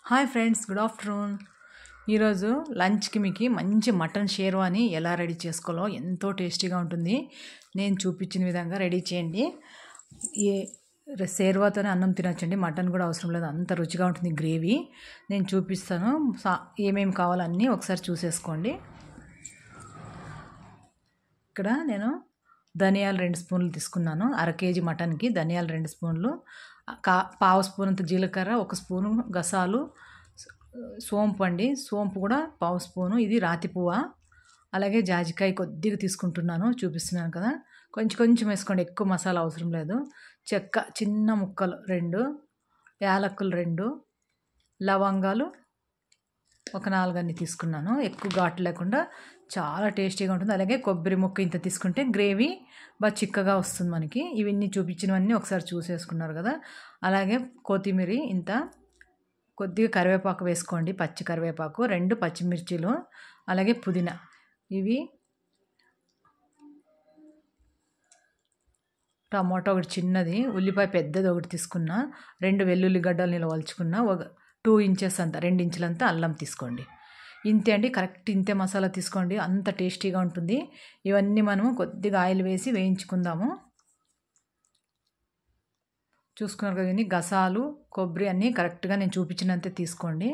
Hi friends, good afternoon. ఈరోజు లంచ్కి మీకు మంచి మటన్ షేర్వాని ఎలా రెడీ చేసుకోవాలో ఎంతో టేస్టీగా ఉంటుంది. నేను చూపించిన విధంగా రెడీ చేయండి. ఈ షేర్వాతోనే అన్నం తినొచ్చండి, మటన్ కూడా అవసరం లేదు, అంత రుచిగా ఉంటుంది గ్రేవీ. నేను చూపిస్తాను. ఏమేమి కావాలన్నీ ఒకసారి చూసేసుకోండి. ఇక్కడ నేను ధనియాలు 2 స్పూన్లు తీసుకున్నాను. అర కేజీ మటన్కి ధనియాలు 2 స్పూన్లు, పావు స్పూన్ అంత జీలకర్ర, 1 స్పూను గసాలు, సోంపు అండి, సోంపు కూడా పావు స్పూను, ఇది రాతి పువ్వ, అలాగే జాజికాయ కొద్దిగా తీసుకుంటున్నాను, చూపిస్తున్నాను కదా. కొంచెం కొంచెం వేసుకోండి, ఎక్కువ మసాలా అవసరం లేదు. చెక్క చిన్న ముక్కలు 2, యాలక్కులు 2, లవంగాలు ఒక 4 అన్ని తీసుకున్నాను. ఎక్కువ ఘాటు లేకుండా చాలా టేస్టీగా ఉంటుంది. అలాగే కొబ్బరి ముక్క ఇంత తీసుకుంటే గ్రేవీ బాగా చిక్కగా వస్తుంది మనకి. ఇవన్నీ చూపించినవన్నీ ఒకసారి చూసేసుకున్నారు కదా. అలాగే కొత్తిమీర ఇంత, కొద్దిగా కరివేపాకు వేసుకోండి, పచ్చి కరివేపాకు, 2 పచ్చిమిర్చీలు, అలాగే పుదీనా. ఇవి టమాటో ఒకటి చిన్నది, ఉల్లిపాయ పెద్దది ఒకటి తీసుకున్నా, 2 వెల్లుల్లి గడ్డలు నిలవల్చుకున్నా, 2 ఇంచెస్ అంత, 2 ఇంచులంతా అల్లం తీసుకోండి. ఇంతే అండి, కరెక్ట్ ఇంతే మసాలా తీసుకోండి, అంత టేస్టీగా ఉంటుంది. ఇవన్నీ మనము కొద్దిగా ఆయిల్ వేసి వేయించుకుందాము. చూసుకున్నారు కదా, గసాలు కొబ్బరి అన్నీ కరెక్ట్గా నేను చూపించినంతే తీసుకోండి.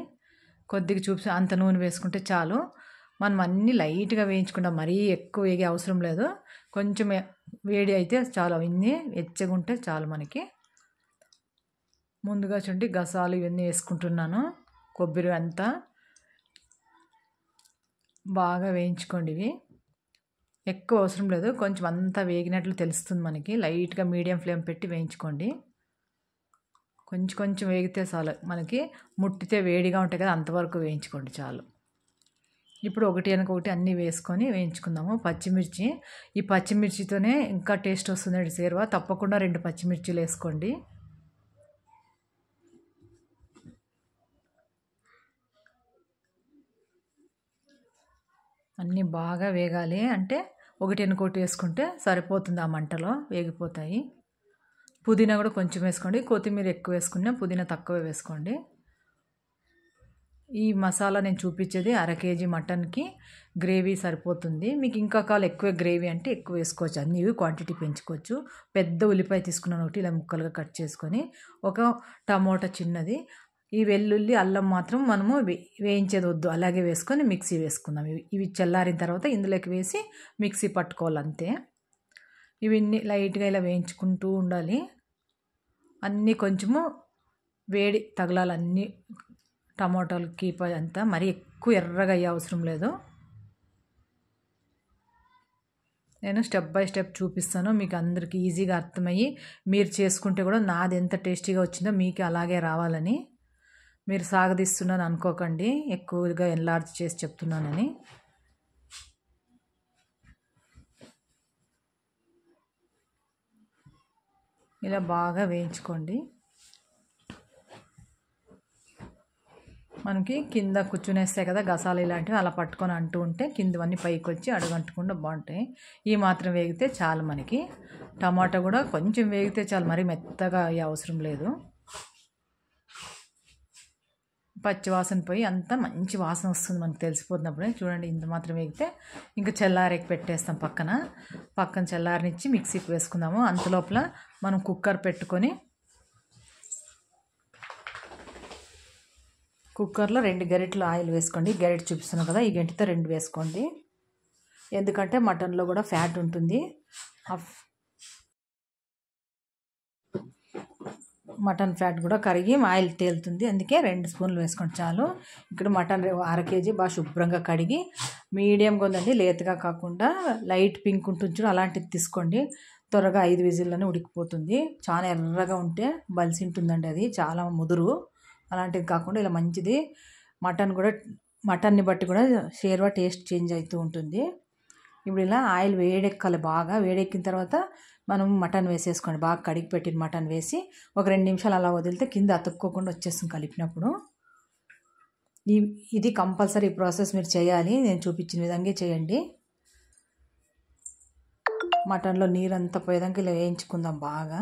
కొద్దిగా అంత నూనె వేసుకుంటే చాలు. మనం అన్నీ లైట్గా వేయించుకుంటాం, మరీ ఎక్కువ వేగే అవసరం లేదు. కొంచెం వేడి అయితే చాలు, అవన్నీ వెచ్చగుంటే చాలు మనకి. ముందుగా చూడండి, గసాలు ఇవన్నీ వేసుకుంటున్నాను, కొబ్బరి అంతా బాగా వేయించుకోండి. ఇవి ఎక్కువ అవసరం లేదు, కొంచెం అంతా వేగినట్లు తెలుస్తుంది మనకి. లైట్గా మీడియం ఫ్లేమ్ పెట్టి వేయించుకోండి. కొంచెం కొంచెం వేగితే చాలు మనకి, ముట్టితే వేడిగా ఉంటాయి కదా, అంతవరకు వేయించుకోండి చాలు. ఇప్పుడు ఒకటి వెనకొకటి అన్నీ వేసుకొని వేయించుకుందాము. పచ్చిమిర్చి, ఈ పచ్చిమిర్చితోనే ఇంకా టేస్ట్ వస్తుందండి షేర్వా, తప్పకుండా 2 పచ్చిమిర్చిలు వేసుకోండి. అన్నీ బాగా వేగాలి అంటే ఒకటి వెనకొకటి వేసుకుంటే సరిపోతుంది, ఆ మంటలో వేగిపోతాయి. పుదీనా కూడా కొంచెం వేసుకోండి, కొత్తిమీర ఎక్కువ వేసుకున్నా, పుదీనా తక్కువ వేసుకోండి. ఈ మసాలా నేను చూపించేది అర కేజీ మటన్కి గ్రేవీ సరిపోతుంది. మీకు ఇంకా కావాలి ఎక్కువ గ్రేవీ అంటే ఎక్కువ వేసుకోవచ్చు, అన్నీ క్వాంటిటీ పెంచుకోవచ్చు. పెద్ద ఉల్లిపాయ తీసుకున్నాను ఒకటి, ఇలా ముక్కలుగా కట్ చేసుకొని, ఒక టమోటా చిన్నది, ఈ వెల్లుల్లి అల్లం మాత్రం మనము వేయించేది వద్దు, అలాగే వేసుకొని మిక్సీ వేసుకుందాం. ఇవి చల్లారిన తర్వాత ఇందులోకి వేసి మిక్సీ పట్టుకోవాలి అంతే. ఇవన్నీ లైట్గా ఇలా వేయించుకుంటూ ఉండాలి. అన్నీ కొంచెము వేడి తగలాలి, అన్నీ టమాటాలకి అంతా మరీ ఎక్కువ ఎర్రగా అయ్యే అవసరం లేదు. నేను స్టెప్ బై స్టెప్ చూపిస్తాను, మీకు అందరికీ ఈజీగా అర్థమయ్యి మీరు చేసుకుంటే కూడా నాది ఎంత టేస్టీగా వచ్చిందో మీకు అలాగే రావాలని. మీరు సాగదీస్తున్నాను అనుకోకండి, ఎక్కువగా ఎన్లార్జ్ చేసి చెప్తున్నానని. ఇలా బాగా వేయించుకోండి. మనకి కింద కూర్చునేస్తాయి కదా గసాలు, ఇలాంటివి అలా పట్టుకొని అంటూ ఉంటే కిందవన్నీ పైకి వచ్చి అడుగంటకుండా బాగుంటాయి. ఈ మాత్రం వేగితే చాలు మనకి. టమాటా కూడా కొంచెం వేగితే చాలు, మరీ మెత్తగా అయ్యే అవసరం లేదు. పచ్చి వాసన పోయి అంతా మంచి వాసన వస్తుంది మనకు తెలిసిపోతున్నప్పుడే. చూడండి, ఇంత మాత్రం వేగితే ఇంకా చల్లారేకి పెట్టేస్తాం పక్కన చల్లారనిచ్చి మిక్సీకి వేసుకుందాము. అంతలోపల మనం కుక్కర్ పెట్టుకొని, కుక్కర్లో 2 గరిటెలు ఆయిల్ వేసుకోండి. గరిటె చూపిస్తున్నాను కదా, ఈ గంటితో 2 వేసుకోండి, ఎందుకంటే మటన్లో కూడా ఫ్యాట్ ఉంటుంది. మటన్ ఫ్యాట్ కూడా కరిగి ఆయిల్ తేలుతుంది, అందుకే 2 స్పూన్లు వేసుకోండి చాలు. ఇక్కడ మటన్ అర కేజీ బాగా శుభ్రంగా కడిగి మీడియంగా ఉందండి, లేతగా కాకుండా లైట్ పింక్ ఉంటుంది చూడు, అలాంటిది తీసుకోండి. త్వరగా 5 విజిల్లోనే ఉడికిపోతుంది. చాలా ఎర్రగా ఉంటే బలిసి ఉంటుందండి, అది చాలా ముదురు. అలాంటిది కాకుండా ఇలా మంచిది. మటన్ని బట్టి కూడా షేర్వా టేస్ట్ చేంజ్ అవుతూ ఉంటుంది. ఇప్పుడు ఇలా ఆయిల్ వేడెక్కాలి, బాగా వేడెక్కిన తర్వాత మనం మటన్ వేసేసుకోండి. బాగా కడిగి పెట్టిన మటన్ వేసి ఒక 2 నిమిషాలు అలా వదిలితే కింద అతుక్కోకుండా వచ్చేస్తుంది కలిపినప్పుడు. ఇది కంపల్సరీ ప్రాసెస్ మీరు చేయాలి, నేను చూపించిన విధంగా చేయండి. మటన్లో నీరంతా పోయేదాకా ఇలా వేయించుకుందాం బాగా.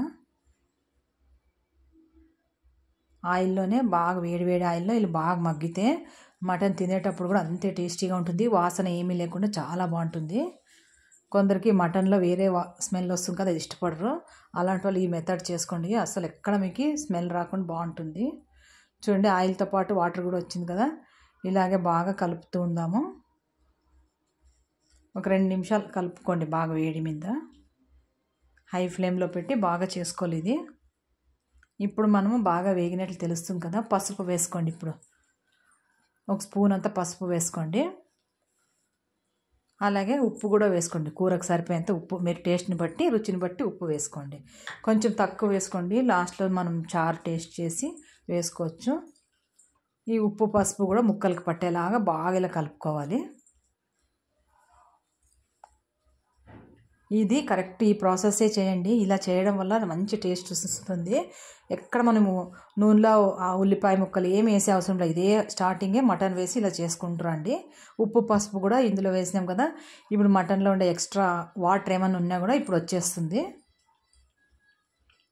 ఆయిల్లోనే బాగా వేడి ఆయిల్లో ఇలా బాగా మగ్గితే మటన్ తినేటప్పుడు కూడా అంతే టేస్టీగా ఉంటుంది. వాసన ఏమీ లేకుండా చాలా బాగుంటుంది. కొందరికి మటన్లో వేరే స్మెల్ వస్తుంది కదా, అది ఇష్టపడరు. అలాంటి వాళ్ళు ఈ మెథడ్ చేసుకోండి, అసలు ఎక్కడ మీకు స్మెల్ రాకుండా బాగుంటుంది. చూడండి ఆయిల్తో పాటు వాటర్ కూడా వచ్చింది కదా, ఇలాగే బాగా కలుపుతూ ఉందాము. ఒక 2 నిమిషాలు కలుపుకోండి బాగా వేడి మీద, హై ఫ్లేమ్లో పెట్టి బాగా చేసుకోవాలి ఇది. ఇప్పుడు మనము బాగా వేగినట్లు తెలుస్తుంది కదా, పసుపు వేసుకోండి. ఇప్పుడు ఒక స్పూన్ అంతా పసుపు వేసుకోండి. అలాగే ఉప్పు కూడా వేసుకోండి, కూరకు సరిపోయేంత ఉప్పు. మీరు టేస్ట్ని బట్టి రుచిని బట్టి ఉప్పు వేసుకోండి. కొంచెం తక్కువ వేసుకోండి, లాస్ట్లో మనం చారు టేస్ట్ చేసి వేసుకోవచ్చు. ఈ ఉప్పు పసుపు కూడా ముక్కలకు పట్టేలాగా బాగా ఇలా కలుపుకోవాలి. ఇది కరెక్ట్, ఈ ప్రాసెస్సే చేయండి. ఇలా చేయడం వల్ల మంచి టేస్ట్ వస్తుంది. ఎక్కడ మనము నూనెలో ఆ ఉల్లిపాయ ముక్కలు ఏమి వేసే అవసరం లేదు, ఇదే స్టార్టింగే మటన్ వేసి ఇలా చేసుకుంటారండి. ఉప్పు పసుపు కూడా ఇందులో వేసినాం కదా, ఇప్పుడు మటన్లో ఉండే ఎక్స్ట్రా వాటర్ ఏమైనా ఉన్నా కూడా ఇప్పుడు వచ్చేస్తుంది.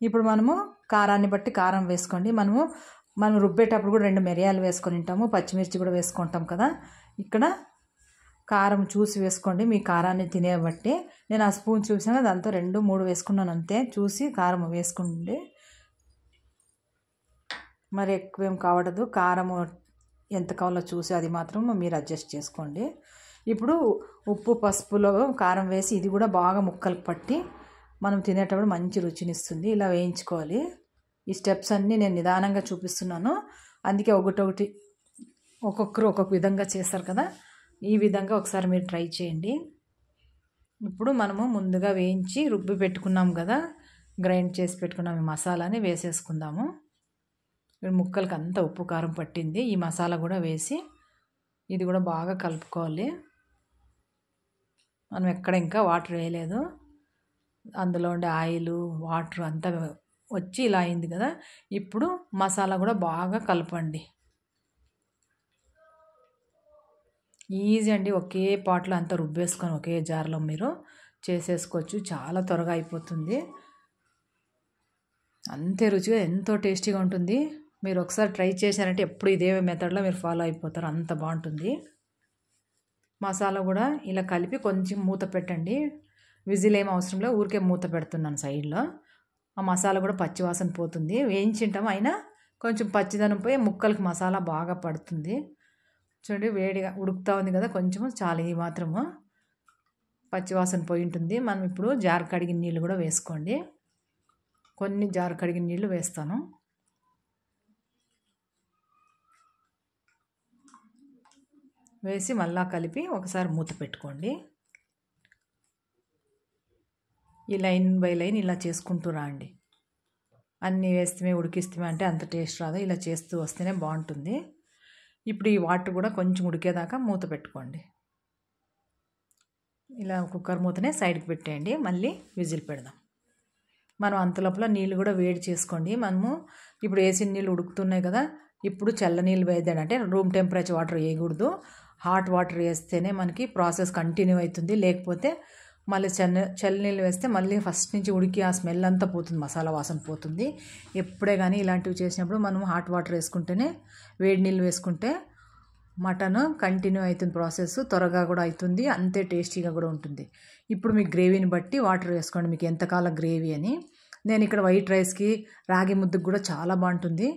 ఇప్పుడు మనము కారాన్ని బట్టి కారం వేసుకోండి. మనం రుబ్బేటప్పుడు కూడా 2 మిరియాలు వేసుకొని ఉంటాము, పచ్చిమిర్చి కూడా వేసుకుంటాం కదా. ఇక్కడ కారం చూసి వేసుకోండి, మీ కారాన్ని తినే బట్టి. నేను ఆ స్పూన్ చూసాను, దాంతో 2, 3 వేసుకున్నాను అంతే. చూసి కారం వేసుకోండి, మరి ఎక్కువేం కావడదు. కారం ఎంత కావాలో చూసి అది మాత్రం మీరు అడ్జస్ట్ చేసుకోండి. ఇప్పుడు ఉప్పు పసుపులో కారం వేసి ఇది కూడా బాగా ముక్కలకు పట్టి మనం తినేటప్పుడు మంచి రుచినిస్తుంది. ఇలా వేయించుకోవాలి. ఈ స్టెప్స్ అన్నీ నేను నిదానంగా చూపిస్తున్నాను, అందుకే ఒక్కొక్కరు ఒక్కొక్క విధంగా చేస్తారు కదా. ఈ విధంగా ఒకసారి మీరు ట్రై చేయండి. ఇప్పుడు మనము ముందుగా వేయించి రుబ్బి పెట్టుకున్నాం కదా, గ్రైండ్ చేసి పెట్టుకున్నాం ఈ మసాలాని వేసేసుకుందాము. ముక్కలకి అంతా ఉప్పు కారం పట్టింది. ఈ మసాలా కూడా వేసి ఇది కూడా బాగా కలుపుకోవాలి. మనం ఎక్కడ ఇంకా వాటర్ వేయలేదు, అందులో ఉండే ఆయిల్ వాటర్ అంతా వచ్చి ఇలా అయింది కదా. ఇప్పుడు మసాలా కూడా బాగా కలపండి. ఈజీ అండి, ఒకే పాట్లో అంతా రుబ్బేసుకొని ఒకే జార్లో మీరు చేసేసుకోవచ్చు. చాలా త్వరగా అయిపోతుంది, అంతే రుచిగా ఎంతో టేస్టీగా ఉంటుంది. మీరు ఒకసారి ట్రై చేశారంటే ఎప్పుడు ఇదే మెథడ్లో మీరు ఫాలో అయిపోతారు, అంత బాగుంటుంది. మసాలా కూడా ఇలా కలిపి కొంచెం మూత పెట్టండి. విజిల్ ఏం అవసరం లేదు, ఊరికే మూత పెడుతున్నాను సైడ్లో. ఆ మసాలా కూడా పచ్చివాసన పోతుంది. వేయించింటాము అయినా కొంచెం పచ్చిదనం పోయి ముక్కలకి మసాలా బాగా పడుతుంది. చూడండి వేడిగా ఉడుకుతూ ఉంది కదా, కొంచెము చాలు, ఇది మాత్రము పచ్చివాసన పోయి ఉంటుంది. మనం ఇప్పుడు జార్ కడిగిన నీళ్ళు కూడా వేసుకోండి. కొన్ని జార్ కడిగిన నీళ్ళు వేస్తాను. వేసి మళ్ళా కలిపి ఒకసారి మూత పెట్టుకోండి. ఈ లైన్ బై లైన్ ఇలా చేసుకుంటూ రండి. అన్నీ వేస్తే ఉడికిస్తే అంటే అంత టేస్ట్ రాదు, ఇలా చేస్తూ వస్తేనే బాగుంటుంది. ఇప్పుడు ఈ వాటర్ కూడా కొంచెం ఉడికేదాకా మూత పెట్టుకోండి. ఇలా కుక్కర్ మూతనే సైడ్కి పెట్టేయండి, మళ్ళీ విజిల్ పెడదాం. మనం అంతలోపల నీళ్ళు కూడా వేడి చేసుకోండి. మనము ఇప్పుడు వేసిన నీళ్ళు ఉడుకుతున్నాయి కదా, ఇప్పుడు చల్ల నీళ్ళు వేద్దాం. అంటే రూమ్ టెంపరేచర్ వాటర్ వేయకూడదు, హాట్ వాటర్ వేస్తేనే మనకి ప్రాసెస్ కంటిన్యూ అవుతుంది. లేకపోతే మళ్ళీ చల్ల నీళ్ళు వేస్తే మళ్ళీ ఫస్ట్ నుంచి ఉడికి ఆ స్మెల్ అంతా పోతుంది, మసాలా వాసన పోతుంది. ఎప్పుడే కానీ ఇలాంటివి చేసినప్పుడు మనం హాట్ వాటర్ వేసుకుంటేనే, వేడి నీళ్ళు వేసుకుంటే మటన్ కంటిన్యూ అవుతుంది, ప్రాసెస్ త్వరగా కూడా అవుతుంది, అంతే టేస్టీగా కూడా ఉంటుంది. ఇప్పుడు మీ గ్రేవీని బట్టి వాటర్ వేసుకోండి, మీకు ఎంతకాలం గ్రేవీ అని. నేను ఇక్కడ వైట్ రైస్కి రాగి ముద్దకు కూడా చాలా బాగుంటుంది.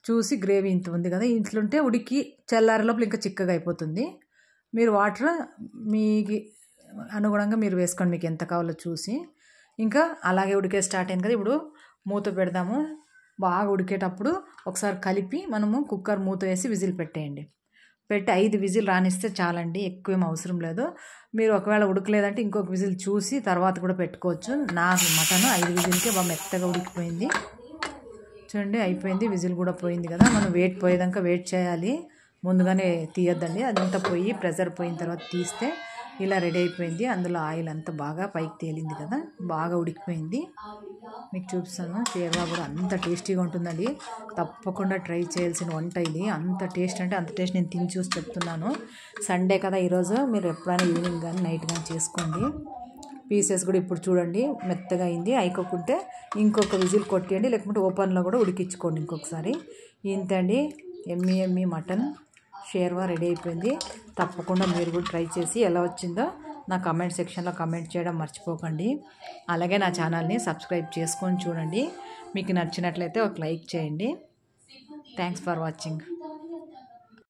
చూసి గ్రేవీ ఇంత ఉంది కదా, ఇంట్లుంటే ఉడికి చల్లారే లోపల ఇంకా చిక్కగా అయిపోతుంది. మీరు వాటర్ మీకు అనుగుణంగా మీరు వేసుకోండి, మీకు ఎంత కావాలో చూసి. ఇంకా అలాగే ఉడికే స్టార్ట్ అయింది కదా, ఇప్పుడు మూత పెడదాము. బాగా ఉడికేటప్పుడు ఒకసారి కలిపి మనము కుక్కర్ మూత వేసి విజిల్ పెట్టేయండి. పెట్టి 5 విజిల్ రానిస్తే చాలండి, ఎక్కువేం అవసరం లేదు. మీరు ఒకవేళ ఉడకలేదంటే ఇంకొక విజిల్ చూసి తర్వాత కూడా పెట్టుకోవచ్చు. నా మటన్ 5 విజిల్కే బాగా మెత్తగా ఉడికిపోయింది. చూడండి అయిపోయింది, విజిల్ కూడా పోయింది కదా. మనం వెయిట్ పోయేదాకా వెయిట్ చేయాలి, ముందుగానే తీయొద్దండి. అదంతా పోయి ప్రెజర్ పోయిన తర్వాత తీస్తే ఇలా రెడీ అయిపోయింది. అందులో ఆయిల్ అంతా బాగా పైకి తేలింది కదా, బాగా ఉడికిపోయింది. మీకు చూపిస్తాను, షేర్వా కూడా అంత టేస్టీగా ఉంటుందండి. తప్పకుండా ట్రై చేయాల్సిన వంట ఇది. అంత టేస్ట్ అంటే అంత టేస్ట్, నేను తిని చూసి చెప్తున్నాను. సండే కదా ఈరోజు, మీరు ఎప్పుడైనా ఈవినింగ్ కానీ నైట్ కానీ చేసుకోండి. పీసెస్ కూడా ఇప్పుడు చూడండి మెత్తగా అయింది. అయిపోకుంటే ఇంకొక విజిల్ కొట్టేయండి, లేకపోతే ఓపెన్లో కూడా ఉడికించుకోండి ఇంకొకసారి. ఇంతండి ఎమ్మి మటన్ షేర్వా రెడీ అయిపోయింది. తప్పకుండా మీరు కూడా ట్రై చేసి ఎలా వచ్చిందో నా కామెంట్ సెక్షన్లో కామెంట్ చేయడం మర్చిపోకండి. అలాగే నా ఛానల్ని సబ్స్క్రైబ్ చేసుకొని చూడండి. మీకు నచ్చినట్లయితే ఒక లైక్ చేయండి. Thanks for watching.